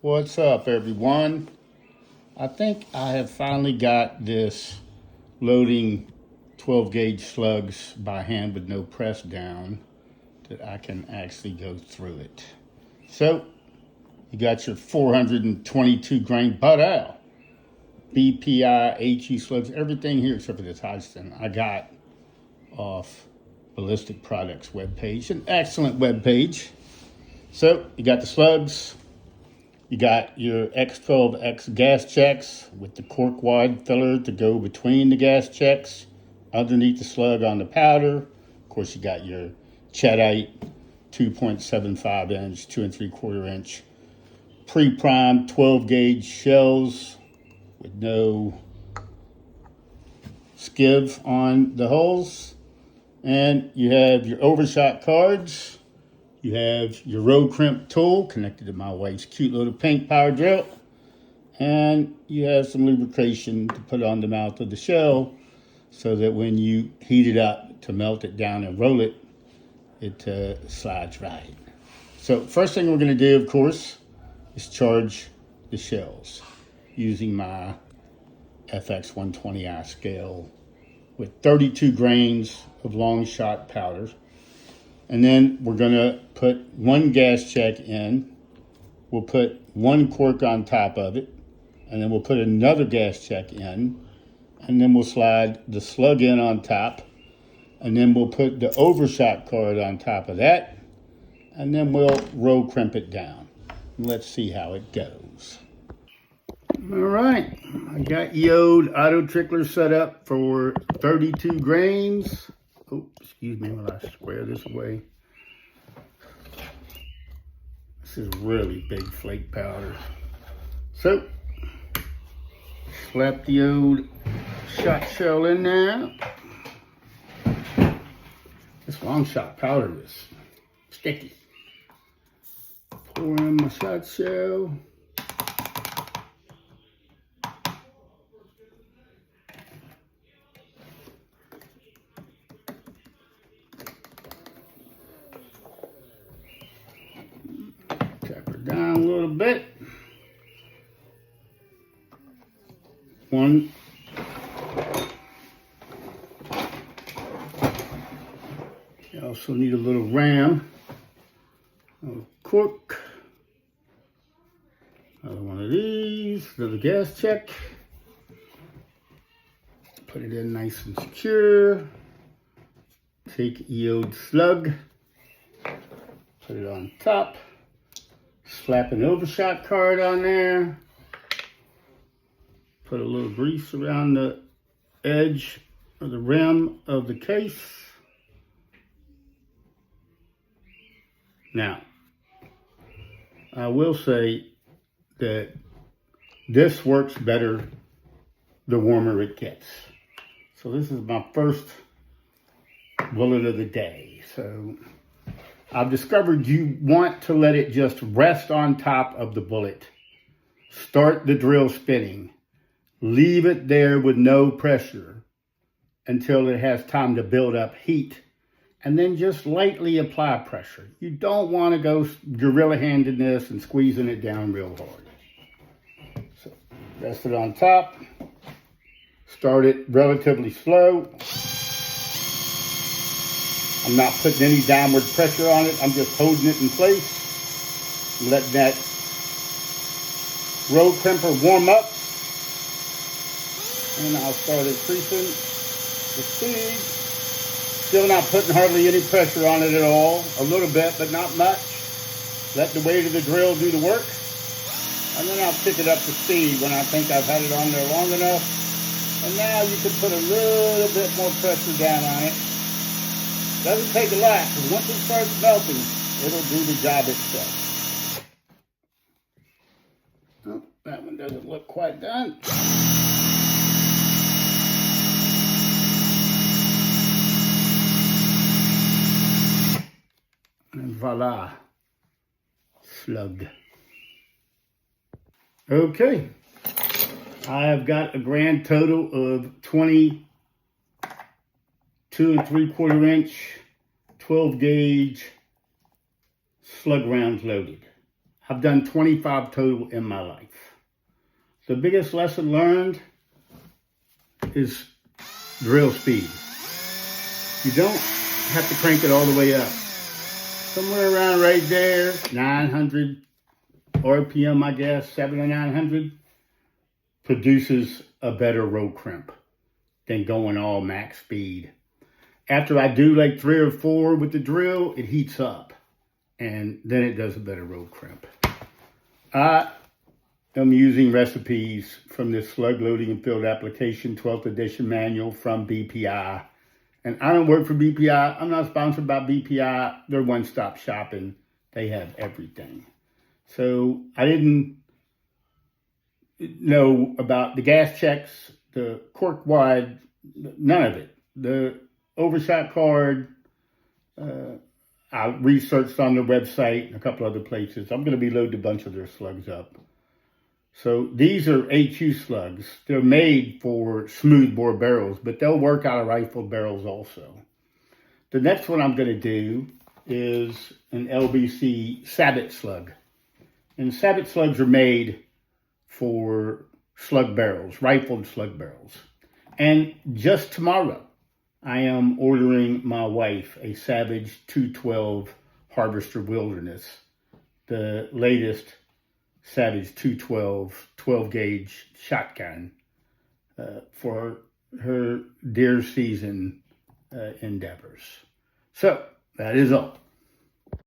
What's up, everyone? I think I have finally got this loading 12 gauge slugs by hand with no press down that I can actually go through it. So you got your 422 grain butt out BPI HE slugs, everything here except for this hydrogen I got off Ballistic Products webpage, an excellent webpage. So you got the slugs. You got your X12X gas checks with the cork wide filler to go between the gas checks, underneath the slug on the powder. Of course, you got your Cheddite 2.75 inch, 2 3/4 inch pre-primed 12 gauge shells with no skiv on the holes. And you have your overshot cards. You have your road crimp tool connected to my wife's cute little pink power drill. And you have some lubrication to put on the mouth of the shell so that when you heat it up to melt it down and roll it, it slides right. So first thing we're going to do, of course, is charge the shells using my FX120i scale with 32 grains of long shot powder. And then we're going to put one gas check in. We'll put one cork on top of it. And then we'll put another gas check in. And then we'll slide the slug in on top. And then we'll put the overshot card on top of that. And then we'll roll crimp it down. And let's see how it goes. All right. I got EO'd auto trickler set up for 32 grains. Oh, excuse me while I square this away. This is really big flake powder. So, slap the old shot shell in there. This long shot powder is sticky. Pour in my shot shell. Down a little bit. One. You also need a little ram. A cork. Another one of these. Another gas check. Put it in nice and secure. Take EO'd slug. Put it on top. Slap an overshot card on there. Put a little grease around the edge of the rim of the case. Now, I will say that this works better the warmer it gets. So this is my first bullet of the day. So I've discovered you want to let it just rest on top of the bullet. Start the drill spinning. Leave it there with no pressure until it has time to build up heat. And then just lightly apply pressure. You don't want to go gorilla-handing this and squeezing it down real hard. So rest it on top. Start it relatively slow. I'm not putting any downward pressure on it. I'm just holding it in place. Letting that road crimper warm up. And I'll start increasing the speed. Still not putting hardly any pressure on it at all. A little bit, but not much. Let the weight of the drill do the work. And then I'll pick it up to speed when I think I've had it on there long enough. And now you can put a little bit more pressure down on it. Doesn't take a lot, because once it starts melting, it'll do the job itself. Oh, that one doesn't look quite done. And voila, slug. Okay, I have got a grand total of 22 3/4 inch 12 gauge slug rounds loaded. I've done 25 total in my life. The biggest lesson learned is drill speed. You don't have to crank it all the way up. Somewhere around right there, 900 RPM, I guess, 7 or 900, produces a better row crimp than going all max speed. After I do like 3 or 4 with the drill, it heats up, and then it does a better row crimp. I am using recipes from this slug loading and field application 12th edition manual from BPI. And I don't work for BPI. I'm not sponsored by BPI. They're one-stop shopping. They have everything. So I didn't know about the gas checks, the cork wide, none of it. The overshot card, I researched on their website and a couple other places. I'm going to be loading a bunch of their slugs up. So these are HU slugs. They're made for smooth bore barrels, but they'll work out of rifled barrels also. The next one I'm going to do is an LBC Sabot slug. And Sabot slugs are made for slug barrels, rifled slug barrels. And just tomorrow, I am ordering my wife a Savage 212 Harvester Wilderness, the latest Savage 212 12-gauge shotgun for her deer season endeavors. So that is all.